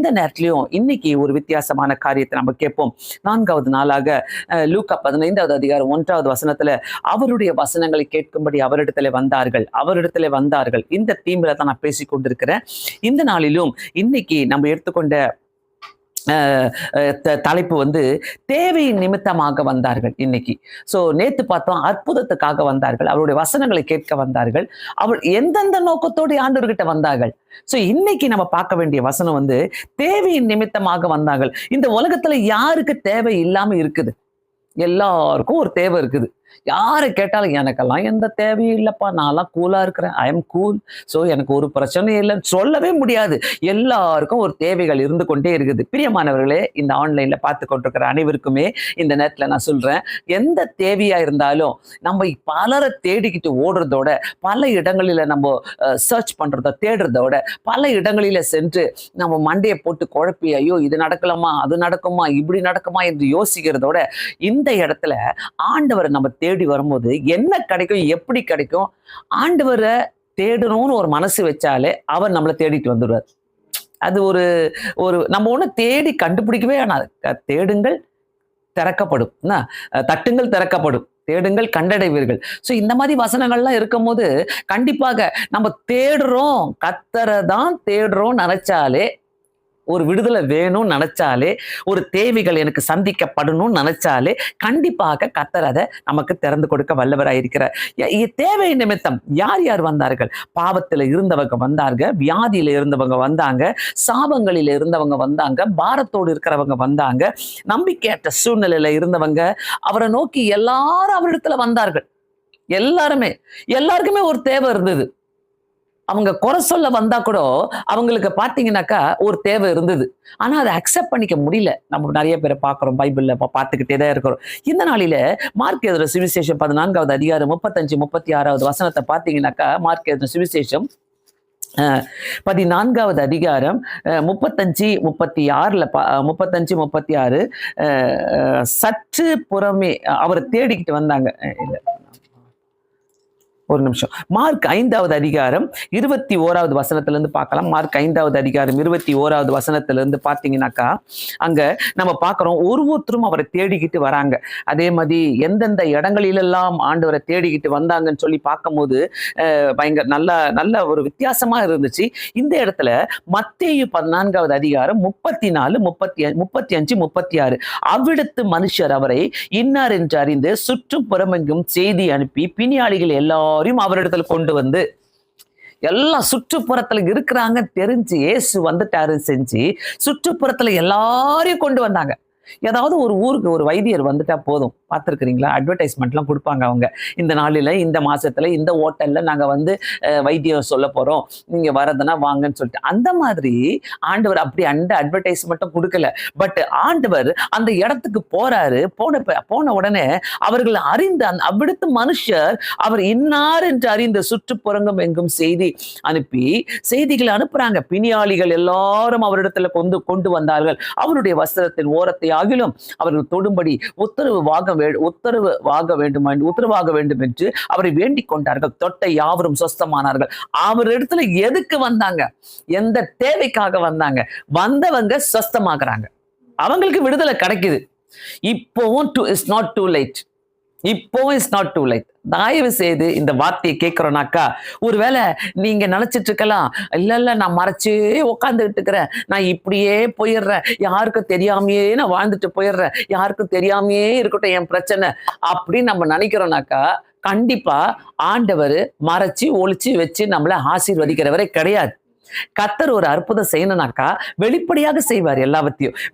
இந்த நேரத்திலையும் இன்னைக்கு ஒரு வித்தியாசமான காரியத்தை நம்ம கேட்போம். 4வது நாளாக லூக்கா 15வது அதிகாரம் 1வது வசனத்துல அவருடைய வசனங்களை கேட்கும்படி அவரிடத்துல வந்தார்கள். இந்த தீம்ல தான் நான் பேசிக் கொண்டிருக்கிறேன். இந்த நாளிலும் இன்னைக்கு நம்ம எடுத்துக்கொண்ட தலைப்பு வந்து தேவையின் நிமித்தமாக வந்தார்கள் இன்னைக்கு. சோ நேத்து பார்த்தோம் அற்புதத்துக்காக வந்தார்கள், அவருடைய வசனங்களை கேட்க வந்தார்கள், அவர் எந்தெந்த நோக்கத்தோடு ஆண்டவர்கிட்ட வந்தார்கள். சோ இன்னைக்கு நம்ம பார்க்க வேண்டிய வசனம் வந்து தேவையின் நிமித்தமாக வந்தார்கள். இந்த உலகத்துல யாருக்கு தேவை இல்லாம இருக்குது? எல்லாருக்கும் ஒரு தேவை இருக்குது. யாரை கேட்டாலும் எனக்கெல்லாம் எந்த தேவையும் இல்லப்பா, நான்லாம் கூலா இருக்கிறேன், ஐ எம் கூல், ஸோ எனக்கு ஒரு பிரச்சனையும் இல்லைன்னு சொல்லவே முடியாது. எல்லாருக்கும் ஒரு தேவைகள் இருந்து கொண்டே இருக்குது. பிரியமானவர்களே, இந்த ஆன்லைன்ல பார்த்து கொண்டிருக்கிற அனைவருக்குமே இந்த நேரத்துல நான் சொல்றேன், எந்த தேவையா இருந்தாலும் நம்ம பலரை தேடிக்கிட்டு ஓடுறதோட, பல இடங்களில நம்ம சர்ச் பண்றத தேடுறதோட, பல இடங்களில சென்று நம்ம மண்டையை போட்டு குழப்பி ஐயோ இது நடக்கலாமா, அது நடக்குமா, இப்படி நடக்குமா என்று யோசிக்கிறதோட, இந்த இடத்துல ஆண்டவரை நம்ம தேடி வரும்போது என்ன கிடைக்கும், எப்படி கிடைக்கும்? ஆண்டவரை தேடணும்னு ஒரு மனசு வச்சாலே அவர் நம்மளை தேடிட்டு வந்துடுவார். அது ஒரு ஒரு நம்ம ஒண்ணு தேடி கண்டுபிடிக்கவே வேணாம். தேடுங்கள் திறக்கப்படும், தட்டுங்கள் திறக்கப்படும், தேடுங்கள் கண்டடைவீர்கள். ஸோ இந்த மாதிரி வசனங்கள்லாம் இருக்கும் போது கண்டிப்பாக நம்ம தேடுறோம், கர்த்தரை தான் தேடுறோம் நினைச்சாலே, ஒரு விடுதலை வேணும்னு நினைச்சாலே, ஒரு தேவைகள் எனக்கு சந்திக்கப்படணும்னு நினைச்சாலே கண்டிப்பாக கர்த்தர் அதை நமக்கு திறந்து கொடுக்க வல்லவராயிருக்கிறார். தேவை நிமித்தம் யார் யார் வந்தார்கள்? பாவத்தில் இருந்தவங்க வந்தாங்க, வியாதியில இருந்தவங்க வந்தாங்க, சாபங்களில இருந்தவங்க வந்தாங்க, பாரத்தோடு இருக்கிறவங்க வந்தாங்க, நம்பிக்கையற்ற சூழ்நிலையில இருந்தவங்க அவரை நோக்கி எல்லாரும் அவரிடத்துல வந்தார்கள். எல்லாருக்குமே ஒரு தேவை இருந்தது. அவங்க குறை சொல்ல வந்தா கூட அவங்களுக்கு பார்த்தீங்கன்னாக்கா ஒரு தேவை இருந்தது. ஆனா அதை அக்செப்ட் பண்ணிக்க முடியல. நம்ம நிறைய பேரை பார்க்கிறோம், பைபிள்ல பார்த்துக்கிட்டே தான் இருக்கிறோம். இந்த நாளில மார்க் எழுதின சுவிசேஷம் 14வது அதிகாரம் 35, 36வது வசனத்தை பார்த்தீங்கன்னாக்கா, மார்க் எழுதின சுவிசேஷம் 14வது அதிகாரம் 35, 36 சற்று புறமே அவரை தேடிக்கிட்டு வந்தாங்க. ஒரு நிமிஷம். மார்க் 5வது அதிகாரம் 21வது வசனத்திலிருந்து பார்க்கலாம். மார்க் 5வது அதிகாரம் 21வது வசனத்திலிருந்து பார்த்தீங்கன்னாக்கா, அங்க நம்ம பார்க்கிறோம் ஒருத்தரும் அவரை தேடிக்கிட்டு வராங்க. அதே மாதிரி எந்தெந்த இடங்களிலெல்லாம் ஆண்டவரை தேடிக்கிட்டு வந்தாங்கன்னு சொல்லி பார்க்கும்போது பயங்கர நல்ல ஒரு வித்தியாசமா இருந்துச்சு. இந்த இடத்துல மத்தேயு 14வது அதிகாரம் 34, 35, 36 அவ்விடத்து மனுஷர் அவரை இன்னார் என்று அறிந்து சுற்றுப்புறமெங்கும் செய்தி அனுப்பி பிணியாளிகள் எல்லாரும் அவரிடத்துல கொண்டு வந்து, எல்லாம் சுற்றுப்புறத்துல இருக்கிறாங்க தெரிஞ்சு இயேசு வந்துட்டாரு செஞ்சு சுற்றுப்புறத்துல எல்லாரையும் கொண்டு வந்தாங்க. ஏதாவது ஒரு ஊருக்கு ஒரு வைத்தியர் வந்துட்டா போதும், பார்த்துருக்கிறீங்களா? அட்வர்டைஸ்மெண்ட்லாம் கொடுப்பாங்க அவங்க, இந்த நாளில் இந்த மாசத்துல இந்த ஹோட்டல்ல நாங்க வந்து வைத்தியம் சொல்ல போறோம், நீங்க வரதுன்னா வாங்கன்னு சொல்லிட்டு. அந்த மாதிரி ஆண்டவர் அப்படி அட்வர்டைஸ்மெண்ட்டும் கொடுக்கல. பட் ஆண்டவர் அந்த இடத்துக்கு போறாரு. போன உடனே அவர்கள் அறிந்த அவ்விடத்து மனுஷர் அவர் இன்னார் என்று அறிந்த சுற்றுப்புறங்கும் எங்கும் செய்தி அனுப்பி செய்திகளை அனுப்புறாங்க. பிணியாளிகள் எல்லாரும் அவரிடத்துல கொண்டு வந்தார்கள். அவருடைய வஸ்திரத்தின் ஓரத்தை ஆகிலும் அவர்கள் தொடும்படி உத்தரவாக வேண்டும் என்று அவரை வேண்டிக் கொண்டார்கள். தொட்ட யாவரும் சொஸ்தமானார்கள். அவரிடத்துல எதுக்கு வந்தாங்க? எந்த தேவைக்காக வந்தாங்க? வந்தவங்க சொஸ்தமாகறாங்க, அவங்களுக்கு விடுதலை கிடைக்குது. இப்போவும் இட்ஸ் நாட் டூ லைட். தயவு செய்து இந்த வார்த்தையை கேட்கிறோம்னாக்கா, ஒருவேளை நீங்க நினைச்சிட்டு இருக்கலாம், இல்ல நான் மறைச்சே உட்காந்துட்டு இருக்கிறேன், நான் இப்படியே போயிடுறேன், யாருக்கும் தெரியாமையே நான் வாழ்ந்துட்டு போயிடுறேன், யாருக்கும் தெரியாமையே இருக்கட்டும் என் பிரச்சனை அப்படின்னு நம்ம நினைக்கிறோம்னாக்கா, கண்டிப்பா ஆண்டவர் மறைச்சு ஒளிச்சு வச்சு நம்மளை ஆசீர்வதிக்கிறவரே கிடையாது. கர்த்தர் ஒரு அற்புதம் செய்யணும்னாக்கா வெளிப்படையாக செய்வார்.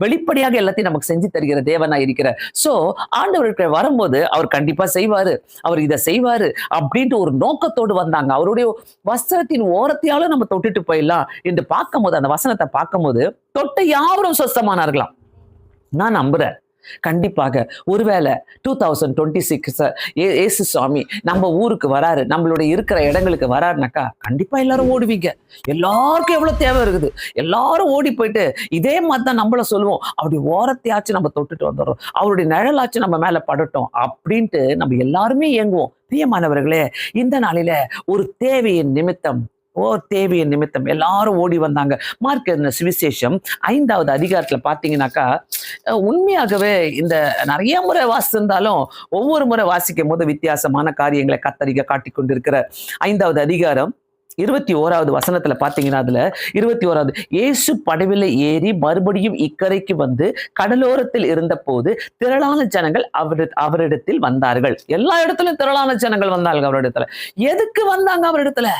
வெளிப்படையாக எல்லாத்தையும் நமக்கு செஞ்சு தருகிற தேவனா இருக்கிறார். சோ ஆண்டவருக்கு வரும்போது அவர் கண்டிப்பா செய்வாரு, அவர் இதை செய்வாரு அப்படின்ட்டு ஒரு நோக்கத்தோடு வந்தாங்க. அவருடைய வஸ்திரத்தின் ஓரத்தையாலும் நம்ம தொட்டுட்டு போயிடலாம் என்று பார்க்கும்போது, அந்த வசனத்தை பார்க்கும்போது தொட்ட யாவரும் சொஸ்தமானார்களாம். நான் நம்புறேன் கண்டிப்பாக. ஒருவேளை 2026 இயேசு சுவாமி நம்ம ஊருக்கு வராரு, நம்மளுடைய இருக்கிற இடங்களுக்கு வராருனாக்கா கண்டிப்பா எல்லாரும் ஓடுவீங்க. எல்லாருக்கும் எவ்வளவு தேவை இருக்குது, எல்லாரும் ஓடி போயிட்டு இதே மாதிரி தான் நம்மள சொல்லுவோம், அவருடைய ஓரத்தையாச்சும் நம்ம தொட்டுட்டு வந்துடுறோம், அவருடைய நிழலாச்சும் நம்ம மேல படட்டும் அப்படின்ட்டு நம்ம எல்லாருமே இயங்குவோம். பிரியமானவர்களே, இந்த நாளில ஒரு தேவையின் நிமித்தம் தேவையின் நிமித்தம் எல்லாரும் ஓடி வந்தாங்க. மார்க் எழுதின சுவிசேஷம் 5வது அதிகாரத்துல பாத்தீங்கன்னாக்கா, உண்மையாகவே இந்த நிறைய முறை வாசித்திருந்தாலும் ஒவ்வொரு முறை வாசிக்கும் போது வித்தியாசமான காரியங்களை கத்தரிக்க காட்டிக் கொண்டிருக்கிற 5வது அதிகாரம் 21வது வசனத்துல பாத்தீங்கன்னா, அதுல 21வது, இயேசு படவில ஏறி மறுபடியும் இக்கரைக்கு வந்து கடலோரத்தில் இருந்த போது திரளான ஜனங்கள் அவரிடத்தில் வந்தார்கள். எல்லா இடத்துலயும் திரளான ஜனங்கள் வந்தார்கள் அவரிடத்துல. எதுக்கு வந்தாங்க அவரிடத்துல?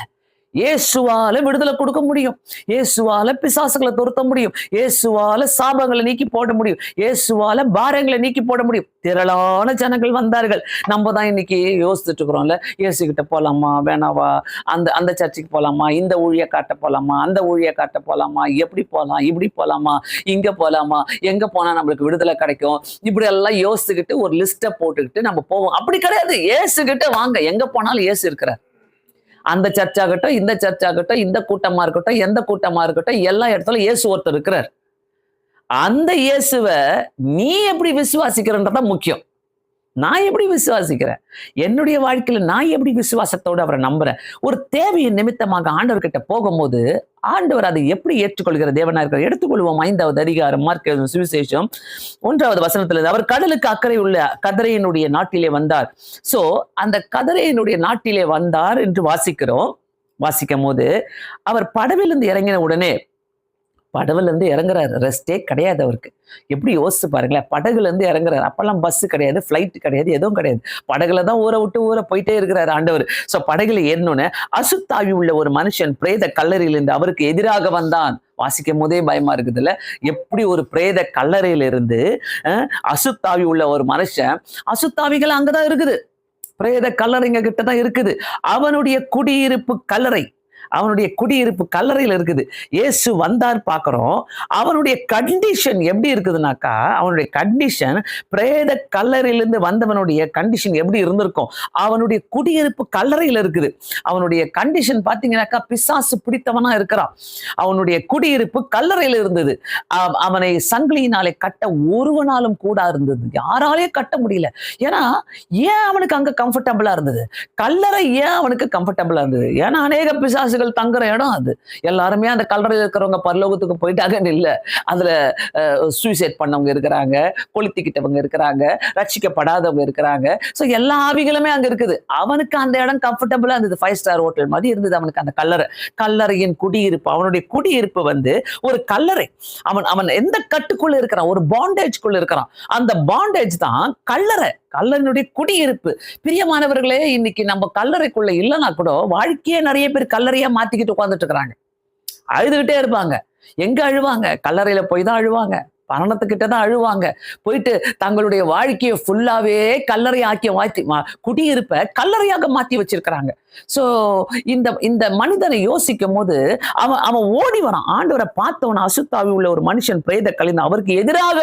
இயேசுவால விடுதலை கொடுக்க முடியும், இயேசுவால பிசாசுகளை துரத்த முடியும், இயேசுவால சாபங்களை நீக்கி போட முடியும், இயேசுவால பாரங்களை நீக்கி போட முடியும். திரளான ஜனங்கள் வந்தார்கள். நம்ம தான் இன்னைக்கு யோசிச்சுட்டு இருக்கிறோம்ல, இயேசு கிட்ட போலாமா வேணாவா, அந்த அந்த சர்ச்சுக்கு போலாமா, இந்த ஊழிய காட்ட போலாமா, அந்த ஊழிய காட்ட போலாமா, எப்படி போலாம், இப்படி போலாமா, இங்க போலாமா, எங்க போனா நம்மளுக்கு விடுதலை கிடைக்கும், இப்படி எல்லாம் யோசிச்சுக்கிட்டு ஒரு லிஸ்ட்டை போட்டுக்கிட்டு நம்ம போவோம். அப்படி கிடையாது. இயேசு கிட்ட வாங்க, எங்க போனாலும் இயேசு இருக்கிறார். அந்த சர்ச் ஆகட்டும், இந்த சர்ச் ஆகட்டும், இந்த கூட்டமா இருக்கட்டும், எந்த கூட்டமா இருக்கட்டும், எல்லா இடத்துல இயேசு ஒருத்தர் இருக்கிறார். அந்த இயேசுவை நீ எப்படி விசுவாசிக்கிறன்றதான் முக்கியம். நான் எப்படி விசுவாசிக்கிறேன், என்னுடைய வாழ்க்கையில நான் எப்படி விசுவாசத்தோடு அவரை நம்புறேன். ஒரு தேவையின் நிமித்தமாக ஆண்டவர்கிட்ட போகும்போது ஆண்டவர் அதை எப்படி ஏற்றுக்கொள்கிற தேவனா இருக்கிற. எடுத்துக்கொள்வோம் 5வது அதிகாரம் மார்க் சுவிசேஷம் 1வது வசனத்துல, அவர் கடலுக்கு அக்கறை உள்ள கதரையினுடைய நாட்டிலே வந்தார். சோ அந்த கதரையினுடைய நாட்டிலே வந்தார் என்று வாசிக்கும் போது அவர் படவிலிருந்து இறங்கின உடனே, படகுல இருந்து இறங்குறாரு, ரெஸ்டே கிடையாது அவருக்கு. எப்படி யோசிச்சு பாருங்களேன், படகுல இருந்து இறங்குறாரு. அப்பெல்லாம் பஸ் கிடையாது, பிளைட் கிடையாது, எதுவும் கிடையாது. படகுல தான் ஊரை விட்டு ஊரை போயிட்டே இருக்கிறாரு ஆண்டவர். சோ படகுல ஏறினோன்னு அசுத்தாவி உள்ள ஒரு மனுஷன் பிரேத கல்லறையிலிருந்து அவருக்கு எதிராக வந்தான். வாசிக்கும் போதே பயமா இருக்குதுல்ல, எப்படி ஒரு பிரேத கல்லறையிலிருந்து அசுத்தாவி உள்ள ஒரு மனுஷன், அசுத்தாவிகள் அங்கதான் இருக்குது, பிரேத கல்லறைங்க கிட்டதான் இருக்குது. அவனுடைய குடியிருப்பு கல்லறையில் இருக்குது. இயேசு வந்தார் பார்க்கிறோம். அவனுடைய கண்டிஷன் எப்படி இருக்குதுனாக்கா, அவனுடைய கண்டிஷன் பிரேத கல்லறையிலிருந்து வந்தவனுடைய கண்டிஷன் எப்படி இருந்திருக்கும், அவனுடைய குடியிருப்பு கல்லறையில் இருக்குது. அவனுடைய கண்டிஷன் பார்த்தீங்கன்னாக்கா, பிசாசு பிடித்தவனா இருக்கிறான். அவனுடைய குடியிருப்பு கல்லறையில் இருந்தது. அவனை சங்கிலியினாலே கட்ட ஒருவனாலும் கூட இருந்தது, யாராலே கட்ட முடியல. ஏன்னா ஏன் அவனுக்கு அங்க கம்ஃபர்டபுளா இருந்தது, கல்லறை ஏன் அவனுக்கு கம்ஃபர்டபுளா இருந்தது? ஏன்னா அநேக பிசாசுகள் தங்குற இடம் அது. எல்லாருமே அந்த கல்லறையில் இருக்கிறவங்க பரலோகத்துக்கு போயிட்டாங்கன்னு இல்ல, அதுல சூசைட் பண்ணவங்க இருக்கிறாங்க, கொளுத்திக்கிட்டவங்க இருக்கிறாங்க, ரட்சிக்கப்படாதவங்க இருக்கிறாங்க. சோ எல்லா ஆவிகளுமே அங்க இருக்குது. அவனுக்கு அந்த இடம் கம்ஃபர்டபுளா இருந்தது, 5 ஸ்டார் ஹோட்டல் மாதிரி இருந்தது அவனுக்கு அந்த கல்லறையின் குடியிருப்பு. அவனுடைய குடியிருப்பு வந்து ஒரு கல்லறை. அவன் எந்த கட்டுக்குள்ள இருக்கிறான், ஒரு பாண்டேஜ்குள்ள இருக்கிறான். அந்த பாண்டேஜ் தான் கல்லறையினுடைய குடியிருப்பு. பிரியமானவர்களே, இன்னைக்கு நம்ம கல்லறைக்குள்ள இல்லைன்னா கூட வாழ்க்கையே நிறைய பேர் கல்லறையா மாத்திக்கிட்டு உட்கார்ந்துட்டு இருக்கிறாங்க. அழுதுகிட்டே இருப்பாங்க. எங்க அழுவாங்க? கல்லறையில போய் தான் அழுவாங்க, மரணத்துக்கிட்ட தான் அழுவாங்க. போயிட்டு தங்களுடைய வாழ்க்கையை ஃபுல்லாவே கல்லறையாக்கி குடியிருப்ப கல்லறையாக மாத்தி வச்சிருக்கிறாங்க. சோ இந்த மனிதனை யோசிக்கும் போது அவன் ஓடி வரான். ஆண்டவரை பார்த்தவன் அசுத்தாவி உள்ள ஒரு மனுஷன் பிரேத கழிந்து அவருக்கு எதிராக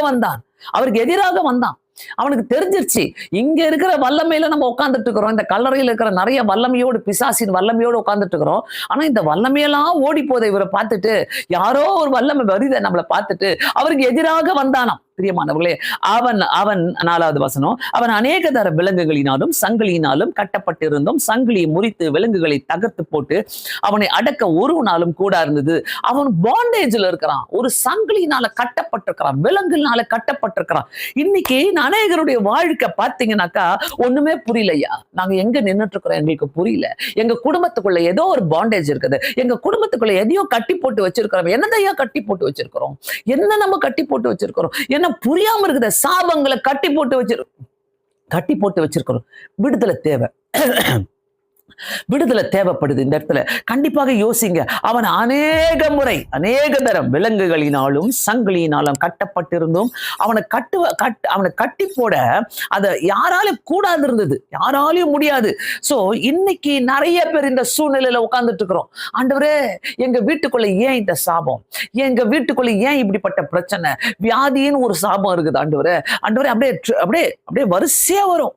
வந்தான். அவனுக்கு தெரிஞ்சிருச்சு, இங்க இருக்கிற வல்லமையில நம்ம உட்கார்ந்துட்டு இருக்கிறோம், இந்த கல்லறையில் இருக்கிற நிறைய வல்லமையோடு, பிசாசின் வல்லமையோடு உட்கார்ந்துட்டு இருக்கிறோம். ஆனா இந்த வல்லமையெல்லாம் ஓடி போதை இவரை பார்த்துட்டு, யாரோ ஒரு வல்லமை வருத நம்மளை பார்த்துட்டு அவருக்கு எதிராக வந்தானாம். பிரியமானவர்களே, அவன் 4வது வசனம், அவன் அநேக தர விலங்குகளினாலும் சங்கிலியினாலும் கட்டப்பட்டிருந்தும் சங்கிலியை முறித்து விலங்குகளை தகர்த்து போட்டு அவனை அடக்க ஒருவனாலும் கூட இருந்தது. அவன் பாண்டேஜ்ல இருக்கிறான், ஒரு சங்கிலினால கட்டப்பட்டிருக்கிறான், விலங்குனால கட்டப்பட்டிருக்கிறான். இன்னைக்கு அநேகருடைய வாழ்க்கை பார்த்தீங்கன்னாக்கா ஒண்ணுமே புரியலையா. நாங்க எங்க நின்றுட்டு இருக்கிறோம் எங்களுக்கு புரியல. எங்க குடும்பத்துக்குள்ள ஏதோ ஒரு பாண்டேஜ் இருக்குது, எங்க குடும்பத்துக்குள்ள எதையோ கட்டி போட்டு வச்சிருக்கிறோம். என்னதையா கட்டி போட்டு வச்சிருக்கிறோம், என்ன நம்ம கட்டி போட்டு வச்சிருக்கிறோம், என்ன புரியாம இருக்குது. சாபங்களை கட்டி போட்டு வச்சிருக்கிறோம். விடுதலை தேவைப்படுது. இந்த இடத்துல கண்டிப்பாக யோசிங்க. அவன் அநேக தரம் விலங்குகளினாலும் சங்கிலியினாலும் கட்டப்பட்டிருந்தும் அவனை கட்டி போட அதை யாராலும் கூடாது இருந்தது, யாராலையும் முடியாது. சோ இன்னைக்கு நிறைய பேர் இந்த சூழ்நிலையில உட்கார்ந்துட்டு இருக்கிறோம். ஆண்டவரே, எங்க வீட்டுக்குள்ள ஏன் இந்த சாபம், எங்க வீட்டுக்குள்ள ஏன் இப்படிப்பட்ட பிரச்சனை, வியாதின்னு ஒரு சாபம் இருக்குது. ஆண்டவரே அப்படியே வரிசையா வரும்.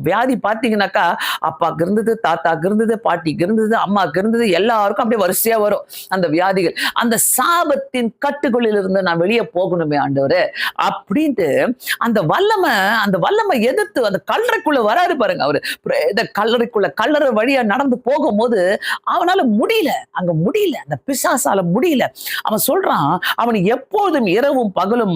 வியாதி பார்த்தீங்கன்னாக்கா அப்பாக்கு இருந்தது, தாத்தாக்கு இருந்தது, பாட்டிக்கு இருந்தது, அம்மாக்கு இருந்தது, எல்லாருக்கும் அப்படியே வரிசையா வரும் அந்த வியாதிகள். அந்த சாபத்தின் கட்டுகளில் இருந்து நான் வெளியே போகணுமே ஆண்டவரே அப்படின்ட்டு அந்த வல்லமை எதிர்த்து அந்த கல்லறைக்குள்ள வராரு பாருங்க. அவரு கல்லறை வழியா நடந்து போகும்போது அவனால முடியல, அங்க முடியல, அந்த பிசாசால முடியல. அவன் சொல்றான், அவன் எப்போதும் இரவும் பகலும்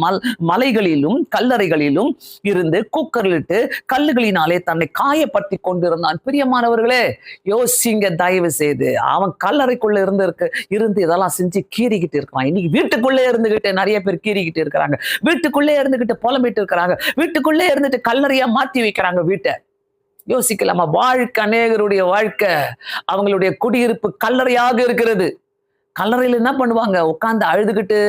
மலைகளிலும் கல்லறைகளிலும் இருந்து கூக்கரிலிட்டு கல்லுகளினாலே தன்னை காயப்படுத்தி கொண்டிருந்தான். பிரியமானவர்களே, யோசிங்க தயவு செய்து. அவன் கல்லறைக்குள்ள இருந்து இதெல்லாம் செஞ்சு கீறிக்கிட்டு இருக்கான். இன்னைக்கு வீட்டுக்குள்ளே இருந்துகிட்டு நிறைய பேர் கீறிக்கிட்டு இருக்கிறாங்க, வீட்டுக்குள்ளே இருந்துகிட்டு புலம்பிட்டு இருக்கிறாங்க, வீட்டுக்குள்ளே இருந்துட்டு கல்லறையா மாத்தி வைக்கிறாங்க வீட்டை. யோசிக்கலாமா? வாழ்க்கை, அநேகருடைய வாழ்க்கை அவங்களுடைய குடியிருப்பு கல்லறையாக இருக்கிறது. கல்லறையில் என்ன பண்ணுவாங்க? உட்காந்து அழுதுகிட்டு,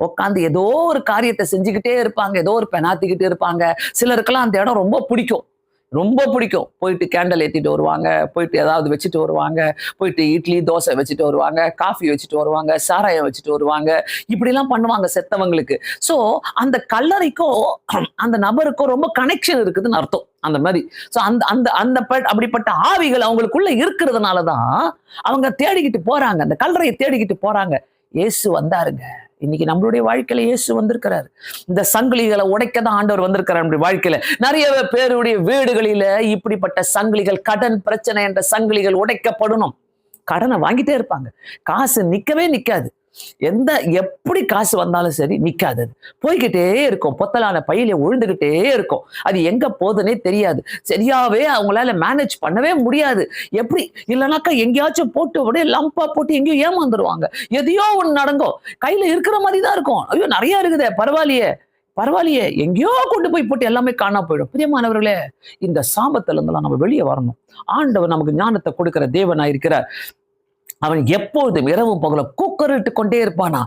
உட்காந்து ஏதோ ஒரு காரியத்தை செஞ்சுக்கிட்டே இருப்பாங்க, ஏதோ ஒரு பெனாத்திக்கிட்டு இருப்பாங்க. சிலருக்கெல்லாம் அந்த இடம் ரொம்ப பிடிக்கும், ரொம்ப பிடிக்கும். போயிட்டு கேண்டல் ஏற்றிட்டு வருவாங்க, போயிட்டு ஏதாவது வச்சுட்டு வருவாங்க, போயிட்டு இட்லி தோசை வச்சுட்டு வருவாங்க, காஃபி வச்சுட்டு வருவாங்க, சாராயம் வச்சுட்டு வருவாங்க. இப்படிலாம் பண்ணுவாங்க செத்தவங்களுக்கு. ஸோ அந்த கல்லறைக்கும் அந்த நபருக்கும் ரொம்ப கனெக்ஷன் இருக்குதுன்னு அர்த்தம். அந்த மாதிரி அப்படிப்பட்ட ஆவிகள் அவங்களுக்குள்ள இருக்கிறதுனாலதான் அவங்க தேடிக்கிட்டு போறாங்க, அந்த கல்லறையை தேடிக்கிட்டு போறாங்க. இயேசு வந்தாருங்க. இன்னைக்கு நம்மளுடைய வாழ்க்கையில இயேசு வந்திருக்கிறார். இந்த சங்கிலிகளை உடைக்கதான் ஆண்டவர் வந்திருக்கிறார். நம்முடைய வாழ்க்கையில நிறைய பேருடைய வீடுகளில இப்படிப்பட்ட சங்கிலிகள், கடன் பிரச்சனை என்ற சங்கிலிகள் உடைக்கப்படணும். கடனை வாங்கிட்டே இருப்பாங்க, காசு நிக்கவே நிக்காது. எப்படி காசு வந்தாலும் சரி நிக்காது, போய்கிட்டே இருக்கும், பொத்தலான பையில விழுந்துகிட்டே இருக்கும். அது எங்க போகுதுன்னே தெரியாது, சரியாவே அவங்களால மேனேஜ் பண்ணவே முடியாது. எப்படி இல்லைனாக்கா எங்கேயாச்சும் போட்டு அப்படியே லம்பா போட்டு எங்கேயும் ஏமாந்துருவாங்க. எதையோ ஒண்ணு நடக்கும், கையில இருக்கிற மாதிரி தான் இருக்கும். ஐயோ நிறைய இருக்குதே, பரவாயில்லையே, எங்கேயோ கொண்டு போய் போட்டு எல்லாமே காணாம போயிடும். பிரியமானவர்களே, இந்த சாபத்துல இருந்தெல்லாம் நம்ம வெளியே வரணும். ஆண்டவர் நமக்கு ஞானத்தை கொடுக்கிற தேவனா இருக்கிறார். அவன் எப்பொழுதும் இரவும் பகலும் கூக்கரிட்டு கொண்டே இருப்பானா.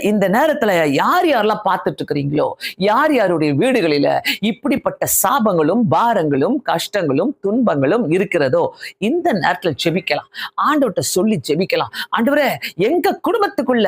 இந்த நேரத்துல யார் யாரெல்லாம் பார்த்துட்டு இருக்கிறீங்களோ, யார் யாருடைய வீடுகளில இப்படிப்பட்ட சாபங்களும் பாரங்களும் கஷ்டங்களும் துன்பங்களும் இருக்கிறதோ, இந்த நேரத்துல ஜெபிக்கலாம், ஆண்டவர்கிட்ட சொல்லி ஜெபிக்கலாம். ஆண்டவரே, எங்க குடும்பத்துக்குள்ள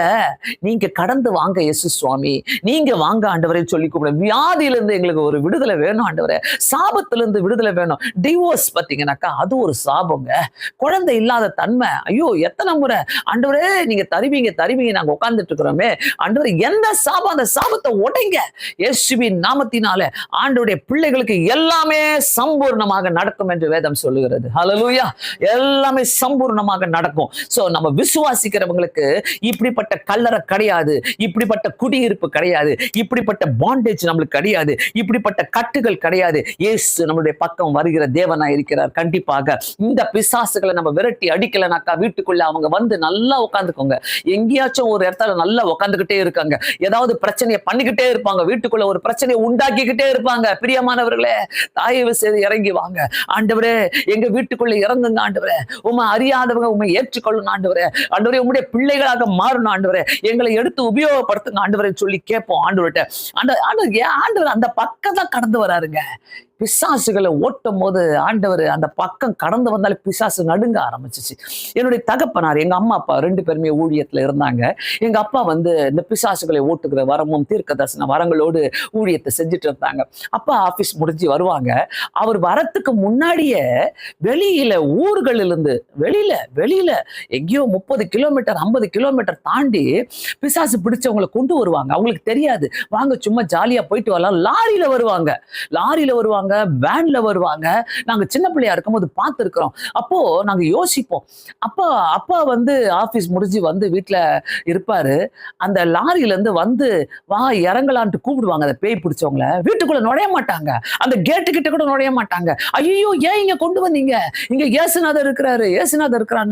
நீங்க கடந்து வாங்க இயேசு சுவாமி, நீங்க வாங்க ஆண்டவரே சொல்லி கூப்பிட. வியாதியிலிருந்து எங்களுக்கு ஒரு விடுதலை வேணும் ஆண்டவரே, சாபத்திலிருந்து விடுதலை வேணும். டிவோர்ஸ் பார்த்தீங்கன்னாக்கா அது ஒரு சாபங்க. குழந்தை இல்லாத தன்மை, ஐயோ எத்தனை முறை ஆண்டவரே நீங்க தருவீங்க நாங்க உட்கார்ந்துட்டு இருக்கிறோமே. ஆண்டவரே, எந்த சாபம், அந்த சாபத்தை உடைங்க இயேசுவின் நாமத்தினால. ஆண்டவருடைய பிள்ளைகளுக்கு எல்லாமே சம்பூர்ணமாக நடக்கும் என்று வேதம் சொல்லுகிறது. ஹல்லேலூயா. எல்லாமே சம்பூர்ணமாக நடக்கும். சோ நம்ம விசுவாசிக்கிறவங்களுக்கு இப்படிப்பட்ட கல்லறை கிடையாது, இப்படிப்பட்ட குடியிருப்பு கிடையாது, இப்படிப்பட்ட பாண்டேஜ் நம்மளுக்கு கிடையாது, இப்படிப்பட்ட கட்டுகள் கிடையாது. இயேசு நம்மளுடைய பக்கம் வருகிற தேவனா இருக்கிறார். கண்டிப்பாக இந்த பிசாசுகளை நம்ம விரட்டி அடிக்கலனாக்கா வீட்டுக்குள்ள அவங்க வந்து நல்லா உட்காந்துக்கோங்க. எங்கேயாச்சும் ஒரு இடத்துல நல்லா உட்காந்துக்கிட்டே இருக்காங்க, ஏதாவது பிரச்சனையை பண்ணிக்கிட்டே இருப்பாங்க, வீட்டுக்குள்ள ஒரு பிரச்சனையை உண்டாக்கிக்கிட்டே இருப்பாங்க. பிரியமானவர்களே, தயவு செய்து இறங்கி வாங்க. ஆண்டவரே, எங்க வீட்டுக்குள்ள இறங்குங்க ஆண்டவரே, உம்மை அறியாதவங்க உண்மை ஏற்றுக்கொள்ளுங்க ஆண்டவரே. ஆண்டவரே, உம்முடைய பிள்ளைகளாக மாறணும் ஆண்டவரே, எங்களை எடுத்து உபயோகப்படுத்துங்க ஆண்டவரே சொல்லி கேட்போம் ஆண்டவர்கிட்ட. ஆண்டவர் அந்த பக்கம் தான் கடந்து வராருங்க. பிசாசுகளை ஓட்டும் போது ஆண்டவர் அந்த பக்கம் கடந்து வந்தாலே பிசாசு நடுங்க ஆரம்பிச்சிச்சு. என்னுடைய தகப்பனார், எங்க அம்மா அப்பா 2 பேருமே ஊழியத்துல இருந்தாங்க. எங்க அப்பா இந்த பிசாசுகளை ஓட்டுகிற வரமும் தீர்க்க தரிசன வரங்களோடு ஊழியத்தை செஞ்சுட்டு இருந்தாங்க. அப்பா ஆபீஸ் முடிஞ்சு வருவாங்க. அவர் வரத்துக்கு முன்னாடியே வெளியில ஊர்களிலிருந்து வெளியில எங்கேயோ 30 கிலோமீட்டர் 50 கிலோமீட்டர் தாண்டி பிசாசு பிடிச்சவங்களை கொண்டு வருவாங்க. அவங்களுக்கு தெரியாது, வாங்க சும்மா ஜாலியா போயிட்டு வரலாம். லாரியில வருவாங்க, வேன்ல வருவாங்க. நாங்க சின்ன பிள்ளையா இருக்கும்போது பார்த்திருக்கிறோம். அப்போ நாங்க யோசிப்போம், அப்பா ஆபீஸ் முடிஞ்சு வீட்டுல இருப்பாரு, அந்த லாரியில இருந்து வா இறங்கலான்ட்டு கூப்பிடுவாங்க. அந்த பேய் பிடிச்சவங்கள வீட்டுக்குள்ள நுழைய மாட்டாங்க, அந்த கேட்டு கிட்ட கூட நுழைய மாட்டாங்க. ஐயோ, ஏன் இங்க கொண்டு வந்தீங்க, இங்க இயேசுநாதர் இருக்கிறாரு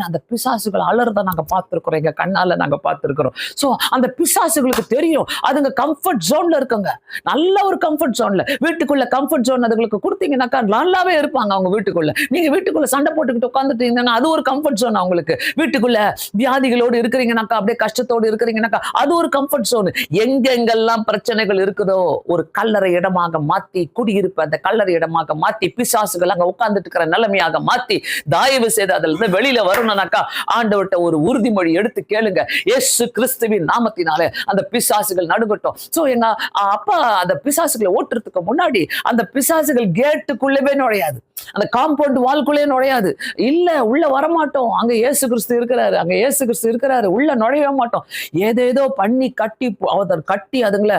அந்த பிசாசுகள் அலறத நாங்க பார்த்திருக்கிறோம், எங்க கண்ணால நாங்க பார்த்திருக்கிறோம். சோ அந்த பிசாசுகளுக்கு தெரியும், அதுங்க கம்ஃபர்ட் ஜோன்ல இருக்குங்க, நல்ல ஒரு கம்ஃபர்ட் ஜோன்ல. வீட்டுக்குள்ள கம்ஃபர்ட் ஜோன் அதுங்களுக்கு கொடுத்தீங்கன்னாக்கா நல்லாவே இருப்பாங்க. அவங்க வீட்டுக்குள்ள நீங்க வீட்டுக்குள்ள சண்டை போட்டுக்கிட்டு உட்காந்துட்டீங்கன்னா அது ஒரு கம்ஃபர்ட் ஜோன் அவங்களுக்கு. வீட்டுக்குள்ள வியாதிகளோடு இருக்கிறீங்கன்னாக்கா, அப்படியே கஷ்டத்தோடு இருக்கிறீங்கன்னாக்கா அது ஒரு கம்ஃபர்ட் ஜோன். எங்கெங்கெல்லாம் பிரச்சனைகள் இருக்குதோ ஒரு கல்லறை இடமாக மாத்தி, குடியிருப்பு அந்த கல்லறை இடமாக மாத்தி, பிசாசுகள் அங்க உட்கார்ந்துட்டு இருக்கிற நிலைமையாக மாத்தி, தயவு செய்து அதுல இருந்து வெளியில வரணும்னாக்கா ஆண்டவர்கிட்ட ஒரு உறுதிமொழி எடுத்து கேளுங்க. இயேசு கிறிஸ்துவின் நாமத்தினாலே அந்த பிசாசுகள் நடுங்கட்டும். சோ எங்க அப்பா அந்த பிசாசுகளை ஓட்டுறதுக்கு முன்னாடி அந்த பிசாசுகள் பிசாசுகள் கேட்டுக்குள்ளவே நுழையாது, அந்த காம்பவுண்ட் வால்குள்ளே நுழையாது. இல்ல, உள்ள வரமாட்டோம். அங்க இயேசு கிறிஸ்து இருக்கிறாரு, அங்க இயேசு கிறிஸ்து இருக்கிறாரு, உள்ள நுழையவே மாட்டோம். ஏதேதோ பண்ணி கட்டி அதுங்களை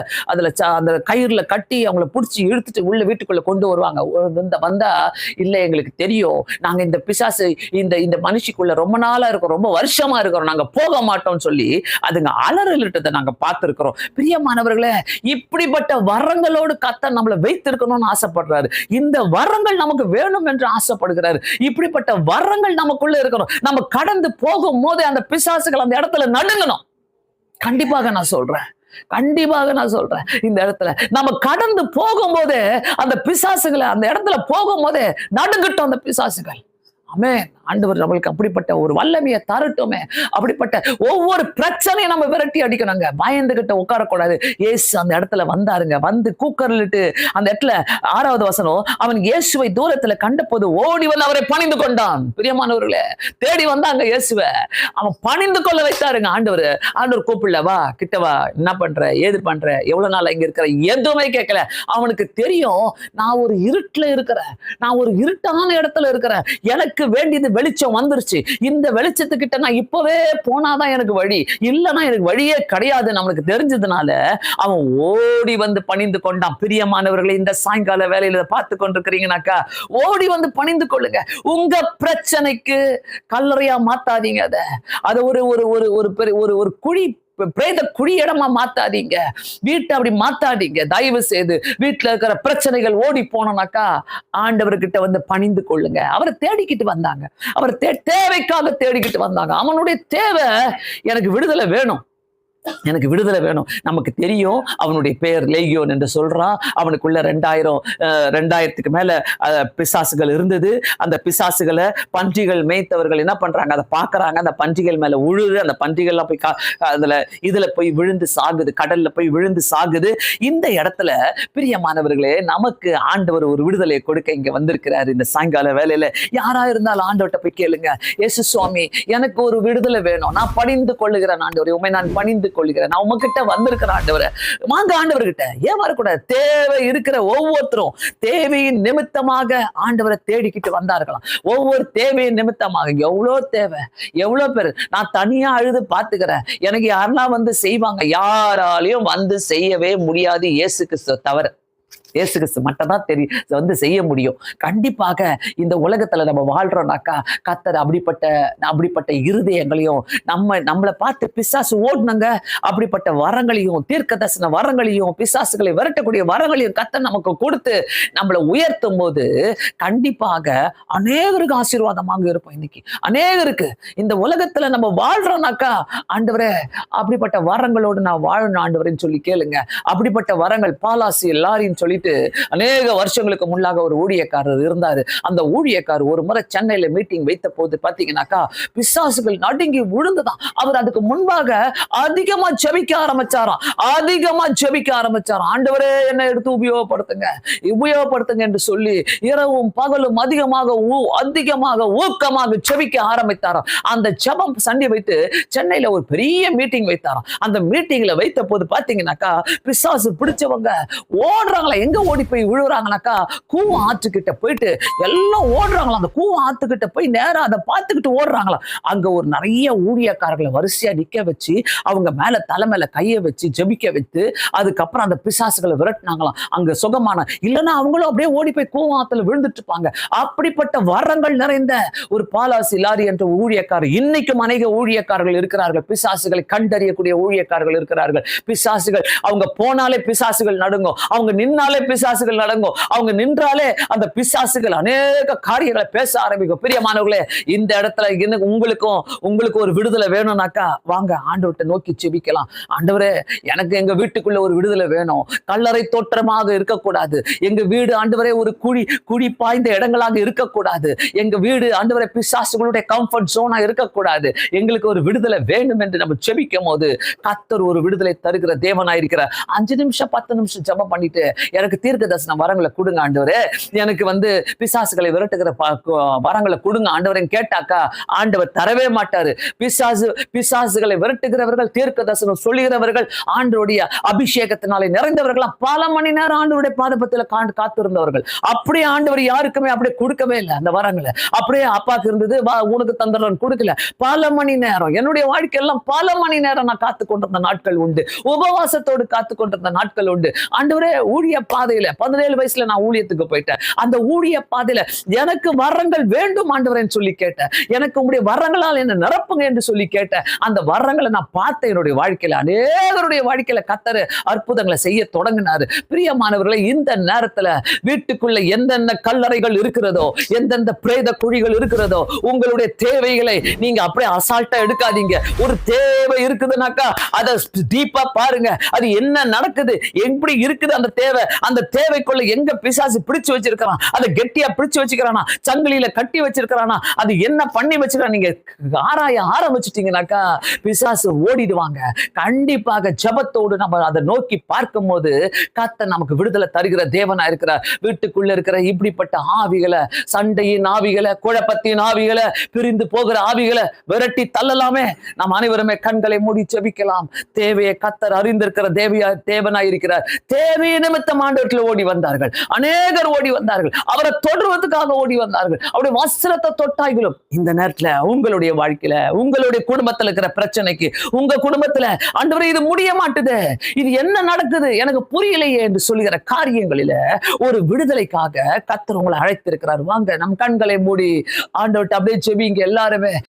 அந்த கயிறுல கட்டி அவங்கள பிடிச்சி இழுத்துட்டு உள்ள வீட்டுக்குள்ள கொண்டு வருவாங்க. வந்தா இல்ல, எங்களுக்கு தெரியும், நாங்க இந்த பிசாசு இந்த மனுஷிக்குள்ள ரொம்ப நாளா இருக்கோம், ரொம்ப வருஷமா இருக்கிறோம், நாங்க போக மாட்டோம்னு சொல்லி அதுங்க அலறலிட்டதை நாங்க பார்த்திருக்கிறோம். பிரியமானவர்களே, இப்படிப்பட்ட வரங்களோடு கர்த்தர் நம்மளை வைத்திருக்கணும்னு ஆசைப்படுறாரு. இந்த வரங்கள் நமக்கு வேணும் என்று ஆசைப்படுகிறாரு. இப்படிப்பட்ட வரங்கள் நமக்குள்ள இருக்கணும். நம்ம கடந்து போகும் போதே அந்த பிசாசுகள் அந்த இடத்துல நடுங்கணும். கண்டிப்பாக நான் சொல்றேன், இந்த இடத்துல நம்ம கடந்து போகும்போதே அந்த பிசாசுகளை அந்த இடத்துல போகும்போதே நடுங்கட்டும் அந்த பிசாசுகள். ஆமென். ஆண்டவர் நம்மளுக்கு அப்படிப்பட்ட ஒரு வல்லமையை தரட்டுமே. அப்படிப்பட்ட ஒவ்வொரு பிரச்சனையும் நம்ம விரட்டி அடிக்கணுங்க. பயந்துகிட்ட உட்காரக்கூடாது. இயேசு அந்த இடத்துல வந்தாருங்க. வந்து கூக்கரலிட்டு அந்த இடத்துல 6வது வசனம், அவன் இயேசுவை தூரத்துல கண்டபோது ஓடி வந்து அவரை பணிந்து கொண்டான். பிரியமானவர்களே, தேடி வந்தாங்க இயேசுவை, அவன் பணிந்து கொள்ள வைத்தாருங்க ஆண்டவர். கூப்பிடல, வா கிட்ட வா, என்ன பண்ற, ஏது பண்ற, எவ்வளவு நாள் இங்க இருக்கிற, எதுவுமே கேட்கல. அவனுக்கு தெரியும், நான் ஒரு இருட்டுல இருக்கிறேன், நான் ஒரு இருட்டான இடத்துல இருக்கிறேன், எனக்கு வேண்டியது வெளிச்சம் வந்துருச்சு. இந்த வெளிச்சத்துக்கிட்ட நான் இப்பவே போனாதான் எனக்கு வழி, இல்லைன்னா எனக்கு வழியே கிடையாது நம்மளுக்கு தெரிஞ்சதுனால அவன் ஓடி வந்து பணிந்து கொண்டான். பிரியமானவர்களை, இந்த சாயங்கால வேலையில பார்த்து கொண்டிருக்கிறீங்கன்னாக்கா ஓடி வந்து பணிந்து கொள்ளுங்க. உங்க பிரச்சனைக்கு கல்லறையா மாத்தாதீங்க. அதை ஒரு குழி, பிரேத குழி இடமா மாத்தாதீங்க. வீட்டை அப்படி மாத்தாதீங்க. தயவு செய்து வீட்டுல இருக்கிற பிரச்சனைகள் ஓடி போனோம்னாக்கா ஆண்டவர்கிட்ட வந்து பணிந்து கொள்ளுங்க. அவரை தேடிக்கிட்டு வந்தாங்க. அவர் தேவைக்காக தேடிக்கிட்டு வந்தாங்க. அவனுடைய தேவை, எனக்கு விடுதலை வேணும், எனக்கு விடுதலை வேணும். நமக்கு தெரியும், அவனுடைய பெயர் லேகியோன் என்று சொல்றான். அவனுக்குள்ள 2000க்கு மேல பிசாசுகள் இருந்தது. அந்த பிசாசுகளை பன்றிகள் மேய்த்தவர்கள் என்ன பண்றாங்க, அதை பாக்குறாங்க, அந்த பன்றிகள் மேல உழுது, அந்த பன்றிகள்லாம் போய் இதுல போய் விழுந்து சாகுது, கடல்ல போய் விழுந்து சாகுது. இந்த இடத்துல பிரியமானவர்களே, நமக்கு ஆண்டவர் ஒரு விடுதலை கொடுக்க இங்க வந்திருக்கிறாரு. இந்த சாயங்கால வேலையில யாரா இருந்தாலும் ஆண்டவர்கிட்ட போய் கேளுங்க, இயேசு சுவாமி, எனக்கு ஒரு விடுதலை வேணும், நான் பணிந்து கொள்ளுகிறேன் ஆண்டவரே, உண்மை நான் பணிந்து கொள்கிறேன், நான் உங்ககிட்ட வந்திருக்கிறேன் ஆண்டவரே. வாங்க ஆண்டவர்கிட்ட. ஏன் வரக்கூடாது? தேவை இருக்கிற ஒவ்வொருத்தரும் தேவையின் நிமித்தமாக ஆண்டவரை தேடிக்கிட்டு வந்தார்களாம். ஒவ்வொரு தேவையின் நிமித்தமாக. எவ்வளவு தேவை, எவ்வளவு பேர், நான் தனியா அழுது பாத்துக்கிறேன், எனக்கு யாரெல்லாம் வந்து செய்வாங்க, யாராலையும் வந்து செய்யவே முடியாது, இயேசு கிறிஸ்துவை தவிர. இயேசு கிறிஸ்து மட்டும் தான் வந்து செய்ய முடியும். கண்டிப்பாக இந்த உலகத்துல நம்ம வாழ்றோம்னாக்கா கர்த்தர் அப்படிப்பட்ட இருதயங்களையும் நம்மளை பார்த்து பிசாசு ஓடுனங்க, அப்படிப்பட்ட வரங்களையும், தீர்க்க தரிசன வரங்களையும், பிசாசுகளை விரட்டக்கூடிய வரங்களையும் கர்த்தர் நமக்கு கொடுத்து நம்மளை உயர்த்தும் போது கண்டிப்பாக அநேகருக்கு ஆசீர்வாதமாக இருப்போம். இன்னைக்கு அநேகருக்கு இந்த உலகத்துல நம்ம வாழ்றோம்னாக்கா, ஆண்டவரே அப்படிப்பட்ட வரங்களோடு நான் வாழணும் ஆண்டவரேன்னு சொல்லி கேளுங்க. அப்படிப்பட்ட வரங்கள் பாலாசி எல்லாரையும் சொல்லி அநேக வருஷங்களுக்கு முன்னாக ஒரு ஊழியக்காரர் இருந்தாரு. அந்த ஊழியக்காரர் ஒரு முறை சென்னையில மீட்டிங் வைத்த போது பாத்தீங்கன்னாக்கா பிசாசுகள் நடுங்கி விழுந்துதான். அவர் அதுக்கு முன்பாக அதிகமா ஜெபிக்க ஆரம்பிச்சாராம். ஆண்டவரே என்னை எடுத்து உபயோகப்படுத்துங்க என்று சொல்லி இரவும் பகலும் அதிகமாக ஊக்கமாக ஜெபிக்க ஆரம்பித்தாராம். அந்த ஜெபம் சண்டை வைத்து சென்னையில ஒரு பெரிய மீட்டிங் வைத்தாராம். அந்த மீட்டிங்ல வைத்த போது பாத்தீங்கன்னாக்கா பிசாசு பிடிச்சவங்க ஓடுறாங்களா, எங்க ஓடி போய் விழுறாங்கனாக்கா கூவம் ஆற்றுக்கிட்ட போயிட்டு எல்லாம் ஓடுறாங்களா. அந்த கூவம் ஆத்துக்கிட்ட போய் நேரம் அதை பார்த்துக்கிட்டு ஓடுறாங்களா. அங்க ஒரு நிறைய ஊழியக்காரர்களை வரிசையா நிக்க வச்சு அவங்க மேல தலைமையில கைய வச்சு ஜெபிக்க வைத்து அதுக்கப்புறம் அந்த பிசாசுகளை விரட்டினாங்களாம். அங்க சுகமான, இல்லைன்னா அவங்களும் அப்படியே ஓடி போய் கூவம் ஆத்துல விழுந்துட்டு இருப்பாங்க. அப்படிப்பட்ட வரங்கள் நிறைந்த ஒரு பாலாசி லாரி என்ற ஊழியக்காரர், இன்னைக்கும் அநேக ஊழியக்காரர்கள் இருக்கிறார்கள், பிசாசுகளை கண்டறியக்கூடிய ஊழியக்காரர்கள் இருக்கிறார்கள். பிசாசுகள் அவங்க போனாலே பிசாசுகள் நடுங்கும், அவங்க நின்னாலே பிசாசுகள் நடங்கும், அவங்க நின்றாலே அந்த பிசாசுகள் அநேக காரியங்களை பேச ஆரம்பிக்கும். பிரியமானவர்களே, இந்த இடத்துல உங்களுக்கு ஒரு விடுதலை வேணும்னாக்கா வாங்க ஆண்டவர்கிட்ட நோக்கி ஜெபிக்கலாம். ஆண்டவரே, எனக்கு எங்க வீட்டுக்குள்ள ஒரு விடுதலை வேணும், கல்லறை தோற்றமாக இருக்கக்கூடாது, எங்க வீடு ஆண்டவரே ஒரு குழி பாய்ந்த இடங்களாக இருக்கக்கூடாது, எங்க வீடு ஆண்டவரே பிசாசுகளுடைய கம்ஃபர்ட் ஜோனா இருக்கக்கூடாது, எங்களுக்கு ஒரு விடுதலை வேண்டும் என்று நம்ம ஜெபிக்கும் போது கர்த்தர் ஒரு விடுதலை தருகிற தேவனாயிருக்கிறார். 5 நிமிஷம் 10 நிமிஷம் ஜெபம் பண்ணிட்டு எனக்கு எனக்கு தீர்க்க தரிசன வரங்களை கொடுங்க ஆண்டவரே, எனக்கு பிசாசுகளை விரட்டுகிற வரங்களை கொடுங்க ஆண்டவரேன்னு கேட்டாக்கா ஆண்டவர் தரவே மாட்டாரு. பிசாசுகளை விரட்டுகிறவர்கள், தீர்க்க தரிசனம் சொல்லுகிறவர்கள், ஆண்டவருடைய அபிஷேகத்தினாலே நிறைந்தவர்கள் பல மணி நேரம் ஆண்டவருடைய பாதபத்தில் காத்திருந்தவர்கள். அப்படியே ஆண்டவர் யாருக்குமே அப்படியே கொடுக்கவே இல்லை அந்த வரங்களை. அப்படியே அப்பாக்கு இருந்தது, உனக்கு தந்தரன் கொடுக்கல. பல மணி நேரம் என்னுடைய வாழ்க்கையெல்லாம் பல மணி நேரம் நான் காத்து கொண்டிருந்த நாட்கள் உண்டு. உபவாசத்தோடு காத்து கொண்டிருந்த நாட்கள் உண்டு. ஆண்டவரே, ஊழிய பாதையில 17 வயசுல நான் ஊழியத்துக்கு போயிட்டேன். அந்த ஊழிய பாதையில எனக்கு வரங்கள் வேண்டும் ஆண்டவரேன்னு சொல்லி கேட்டேன். எனக்கு உங்களுடைய வரங்களால் என்ன நிரப்புங்க என்று சொல்லி கேட்டேன். அந்த வரங்களை நான் பார்த்தேன். என்னுடைய வாழ்க்கையில அநேகருடைய வாழ்க்கையில கர்த்தர் அற்புதங்களை செய்ய தொடங்கினாரு. பிரியமானவர்களை, இந்த நேரத்துல வீட்டுக்குள்ள எந்தெந்த கல்லறைகள் இருக்கிறதோ, எந்தெந்த பிரேத குழிகள் இருக்கிறதோ, உங்களுடைய தேவைகளை நீங்க அப்படியே அசால்ட்டா எடுக்காதீங்க. ஒரு தேவை இருக்குதுனாக்கா அதை டீப்பா பாருங்க. அது என்ன நடக்குது, எப்படி இருக்குது அந்த தேவை, அந்த தேவைக்குள்ள எங்க பிசாசு பிடிச்சு வச்சிருக்கான், அதை கெட்டியா பிடிச்சு வச்சுக்கிறானா, சங்கிலியில கட்டி வச்சிருக்கானா, அது என்ன பண்ணி வச்சிருக்கான், நீங்க ஆராய ஆரம்பிச்சிட்டீங்கன்னாக்கா பிசாசு ஓடிடுவாங்க. கண்டிப்பாக ஜெபத்தோடு நம்ம அதை நோக்கி பார்க்கும் போது கர்த்தர் நமக்கு விடுதலை தருகிற தேவனா இருக்கிறார். வீட்டுக்குள்ள இருக்கிற இப்படிப்பட்ட ஆவிகளை, சண்டையின் ஆவிகளை, குழப்பத்தின் ஆவிகளை, பிரிந்து போகிற ஆவிகளை விரட்டி தள்ளலாமே. நாம் அனைவருமே கண்களை மூடி ஜெபிக்கலாம். தேவையை கர்த்தர் அறிந்திருக்கிற தேவனாய் இருக்கிறார். தேவையை நிமித்தம் ஆண்டவர்கள் ஓடி வந்தார்கள். அநேகர் ஓடி வந்தார்கள். அவரை தொடுவதற்காக ஓடி வந்தார்கள். அவருடைய வஸ்திரத்தை தொட்டாய்களும். இந்த நேரத்துல உங்களுடைய வாழ்க்கையில, உங்களுடைய குடும்பத்துல இருக்கிற பிரச்சனைக்கு, உங்க குடும்பத்துல ஆண்டவரே இது முடிய மாட்டுது, இது என்ன நடக்குது எனக்கு புரியலையே என்று சொல்லுகிற காரியங்களில ஒரு விடுதலைக்காக கர்த்தர் உங்களை அழைத்திருக்கிறார். வாங்க, நம் கண்களை மூடி ஆண்டவர்கிட்ட அப்படியே ஜெபிங்க எல்லாருமே.